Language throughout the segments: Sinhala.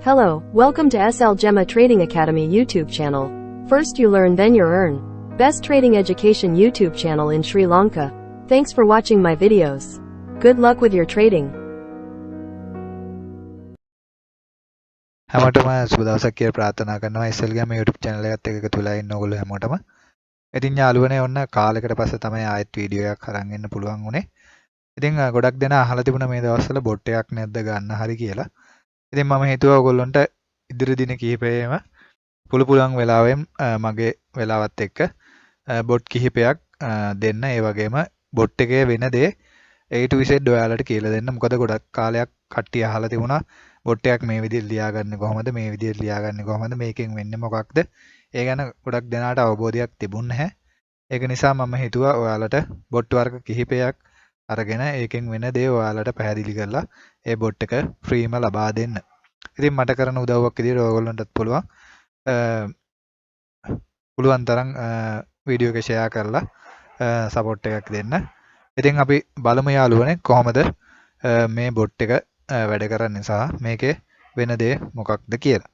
Hello, welcome to SL Gemma Trading Academy YouTube channel. First you learn then you earn. Best trading education YouTube channel in Sri Lanka. Thanks for watching my videos. Good luck with your trading. හැමෝටම සුබ දවසක් කියලා ප්‍රාර්ථනා කරනවා SL Gemma YouTube channel එකත් එක්ක එකතු වෙලා ඉන්න ඕගොල්ලෝ හැමෝටම. ඉතින් යාළුවනේ ඔන්න කාලයකට පස්සේ තමයි ආයෙත් වීඩියෝ එකක් අරන් එන්න පුළුවන් උනේ. ඉතින් ගොඩක් දෙනා අහලා තිබුණා මේ දවස්වල බොට් එකක් නැද්ද ගන්න හරි කියලා. ඉතින් මම හිතුවා ඔයගොල්ලන්ට ඉදිරි දින කිහිපෙම පුළුවන් වෙලාවෙන් මගේ වෙලාවත් එක්ක බොට් කිහිපයක් දෙන්න. ඒ වගේම බොට් එකේ වෙන දේ A to Z ඔයාලට කියලා දෙන්න. මොකද ගොඩක් කාලයක් කට්ටිය අහලා තිබුණා බොට් එකක් මේ විදිහට ලියාගන්නේ කොහොමද, මේ විදිහට ලියාගන්නේ කොහොමද, මේකෙන් වෙන්නේ මොකක්ද? ඒ ගැන ගොඩක් දෙනාට අවබෝධයක් තිබුණ නැහැ. ඒක නිසා මම හිතුවා ඔයාලට බොට් වර්ග කිහිපයක් අරගෙන ඒකෙන් වෙන දේ ඔයාලට පැහැදිලි කරලා ඒ බොට් එක ෆ්‍රීම ලබා දෙන්න. ඉතින් මට කරන උදව්වක් විදිහට ඔයගොල්ලන්ටත් පුළුවන් තරම් වීඩියෝ එක ෂෙයා කරලා සපෝට් එකක් දෙන්න. ඉතින් අපි බලමු යාළුවනේ කොහොමද මේ බොට් එක වැඩ කරන්නේ සහ මේකේ වෙන දේ මොකක්ද කියලා.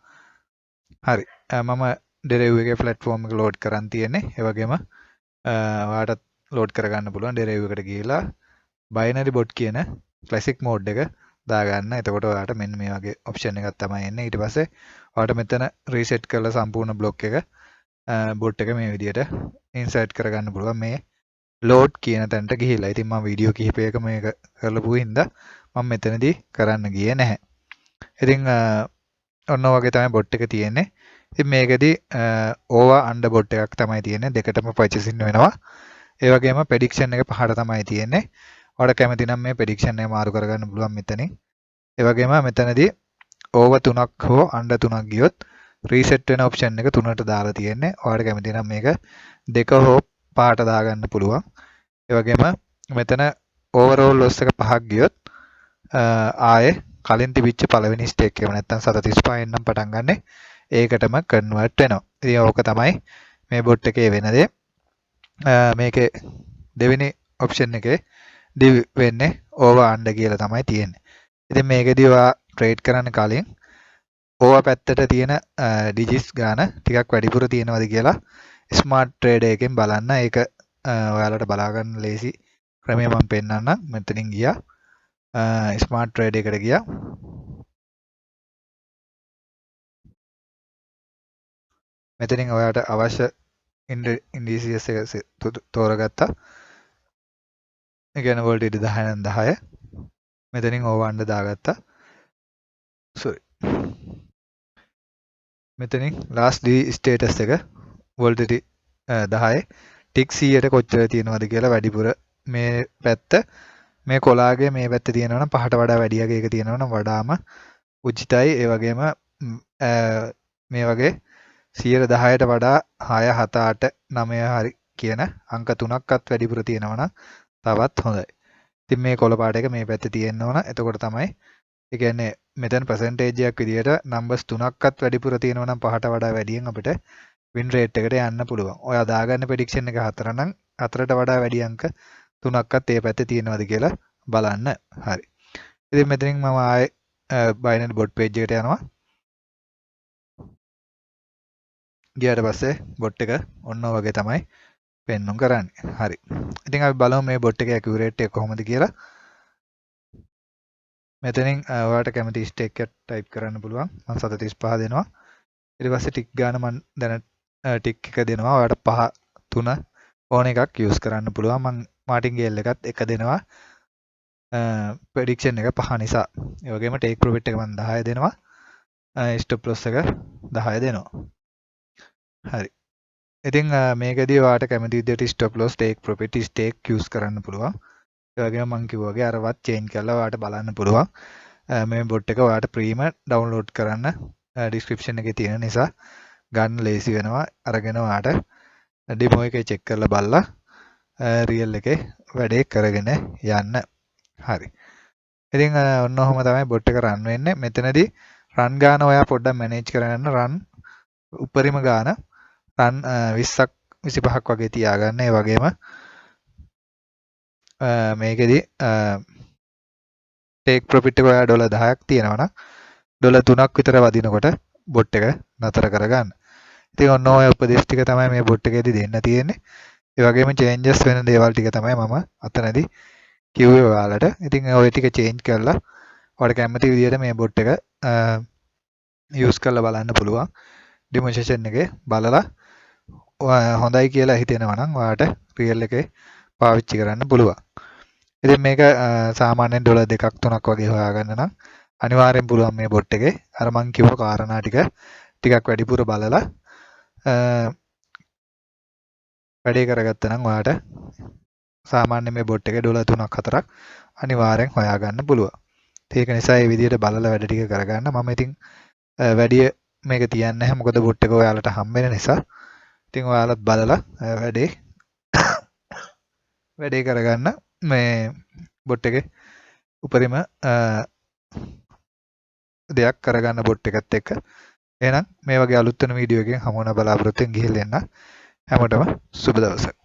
හරි. මම Deriv එකේ platform එක load කරන් තියෙන්නේ. ඒ වගේම ඔයාලටත් load කරගන්න පුළුවන් Deriv එකට ගිහිලා binary bot කියන classic mode එක දාගන්න. එතකොට ඔයාලට මෙන්න මේ වගේ option එකක් තමයි එන්නේ. ඊට පස්සේ ඔයාලට මෙතන reset කරලා සම්පූර්ණ block එක bot එක මේ විදිහට insert කරගන්න පුළුවන් මේ load කියන තැනට ගිහිලා. ඉතින් මම වීඩියෝ කිහිපයක මේක කරලපු හින්දා මම මෙතනදී කරන්න ගියේ නැහැ. ඉතින් ඔන්න වගේ තමයි bot එක තියෙන්නේ. ඉතින් මේකෙදි over under bot එකක් තමයි තියෙන්නේ. දෙකටම purchasing වෙනවා. ඒ වගේම prediction එක පහට තමයි තියෙන්නේ. ඔයාලට කැමති නම් මේ prediction එක මාරු කරගන්න පුළුවන් මෙතනින්. ඒ වගේම මෙතනදී over 3ක් හෝ under 3ක් ගියොත් reset වෙන option එක 3ට දාලා තියෙන්නේ. ඔයාලට කැමති නම් මේක දෙක හෝ පහට දාගන්න පුළුවන්. ඒ වගේම මෙතන overall loss එක 5ක් ගියොත් ආයේ කලින් තිබිච්ච පළවෙනි ස්ටේක් එක නැත්තම් 735 නම් පටන් ගන්න ඒකටම කන්වර්ට් වෙනවා. ඉතින් ඕක තමයි මේ බොට් එකේ වෙන දේ. මේකේ දෙවෙනි ඔප්ෂන් එකේ වෙන්නේ over under කියලා තමයි තියෙන්නේ. ඉතින් මේකෙදී ඔයා ට්‍රේඩ් කරන්න කලින් over පැත්තට තියෙන ඩිජිට්ස් ගාන ටිකක් වැඩිපුර තියෙනවද කියලා ස්මාර්ට් ට්‍රේඩර් එකෙන් බලන්න. ඒක ඔයාලට බලා ගන්න ලේසි ක්‍රමය මම පෙන්නන්නම්. මෙතනින් ගියා ස්මාර්ට් ට්‍රේඩ් එකට ගියා. මෙතනින් ඔයාලට අවශ්‍ය ඉන්ඩිසියස් එක තෝරගත්තා. ඒ කියන්නේ වෝල්ටේජ් 10 නම් 10. මෙතනින් over under දාගත්තා. sorry. මෙතනින් last D status එක වෝල්ටේජ් 10 ටික් 100ට කොච්චර තියෙනවද කියලා වැඩිපුර මේ පැත්ත මේ කොලාගේ මේ පැත්තේ තියෙනවා නම් පහට වඩා වැඩියක එක තියෙනවා නම් වඩාම උචිතයි. ඒ වගේම මේ වගේ 110ට වඩා 6 7 8 9 හරි කියන අංක 3ක්වත් වැඩිපුර තියෙනවා නම් තවත් හොඳයි. ඉතින් මේ කොළ පාට එක මේ පැත්තේ තියෙන්න ඕන. එතකොට තමයි ඒ කියන්නේ මෙතන percentage එකක් විදිහට numbers 3ක්වත් වැඩිපුර තියෙනවා නම් පහට වඩා වැඩියෙන් අපිට win rate එකට යන්න පුළුවන්. ඔයා දාගන්න prediction එක 4 නම් 4ට වඩා වැඩි අංක 3ක්වත් ඒ පැත්තේ තියෙනවද කියලා බලන්න. හරි. ඉතින් මෙතනින් මම ආයේ binary bot page එකට යනවා. ගියාට පස්සේ bot එක ඔන්න වගේ තමයි පෙන්නුම් කරන්නේ. හරි. ඉතින් අපි බලමු මේ bot එකේ accurate එක කොහොමද කියලා. මෙතනින් ඔයාලට කැමති stake එක type කරන්න පුළුවන්. මම 735 දෙනවා. ඊට පස්සේ tick ගාන මම දැන් tick එක දෙනවා. ඔයාලට 5 3 ඕන එකක් use කරන්න පුළුවන්. මම martingale එකත් එක දෙනවා. prediction එක 5 නිසා. ඒ වගේම take profit එක මම 10 දෙනවා. stop loss එක 10 දෙනවා. හරි. ඉතින් මේකදී ඔයාලට කැමති විදිහට stop loss, take profit, stake use කරන්න පුළුවන්. ඒ වගේම මම කිව්වා වගේ අරවත් change කරලා ඔයාලට බලන්න පුළුවන්. මේ bot එක ඔයාලට free-ම download කරන්න description එකේ තියෙන නිසා ගන්න ලේසි වෙනවා. අරගෙන ඔයාලට demo එකේ check කරලා බලලා real එකේ වැඩේ කරගෙන යන්න. හරි. ඉතින් ඔන්න ඔහොම තමයි bot එක run වෙන්නේ. මෙතනදී run ගාන ඔයා පොඩ්ඩක් manage කරගන්න. run උපරිම ගාන run 20ක් 25ක් වගේ තියාගන්න. ඒ වගේම මේකෙදි take profit එක ඔයා $10ක් තියෙනවා නම් ඩොලර් 3ක් විතර වදිනකොට බොට් එක නතර කරගන්න. ඉතින් ඔන්න ඔය උපදේශ ටික තමයි මේ බොට් එකේදී දෙන්න තියෙන්නේ. ඒ වගේම චේන්ජස් වෙන දේවල් ටික තමයි මම අතනදී කිව්වේ ඔයාලට. ඉතින් ඔය ටික චේන්ජ් කරලා ඔයාලට කැමති විදිහට මේ බොට් එක යූස් කරලා බලන්න පුළුවන්. ඩෙමොන්ස්ට්‍රේෂන් එකේ බලලා හොඳයි කියලා හිතෙනවා නම් ඔයාලට රියල් එකේ පාවිච්චි කරන්න පුළුවන්. ඉතින් මේක සාමාන්‍යයෙන් ඩොලර් 2ක් 3ක් වගේ හොයාගන්න නම් අනිවාර්යෙන් පුළුවන් මේ බොට් එකේ අර මං කිව්ව කාරණා ටිකක් වැඩිපුර බලලා වැඩේ කරගත්තා නම් ඔයාලට සාමාන්‍ය මේ බොට් එකේ ඩොලර් 3ක් 4ක් අනිවාර්යෙන් හොයාගන්න පුළුවන්. ඒක නිසා මේ විදිහට බලලා වැඩ ටික කරගන්න. මම ඉතින් වැඩි මේක තියන්නේ නැහැ මොකද බොට් එක ඔයාලට හම්බ වෙන නිසා. ඉතින් ඔයාලත් බලලා වැඩේ කරගන්න මේ බොට් එකේ උපරිම දෙයක් කරගන්න බොට් එකත් එක්ක. එහෙනම් මේ වගේ අලුත් වෙන වීඩියෝ එකකින් හමු වෙන බලාපොරොත්තුෙන් ගිහිල්ලා එන්න. හැමෝටම සුබ දවසක්.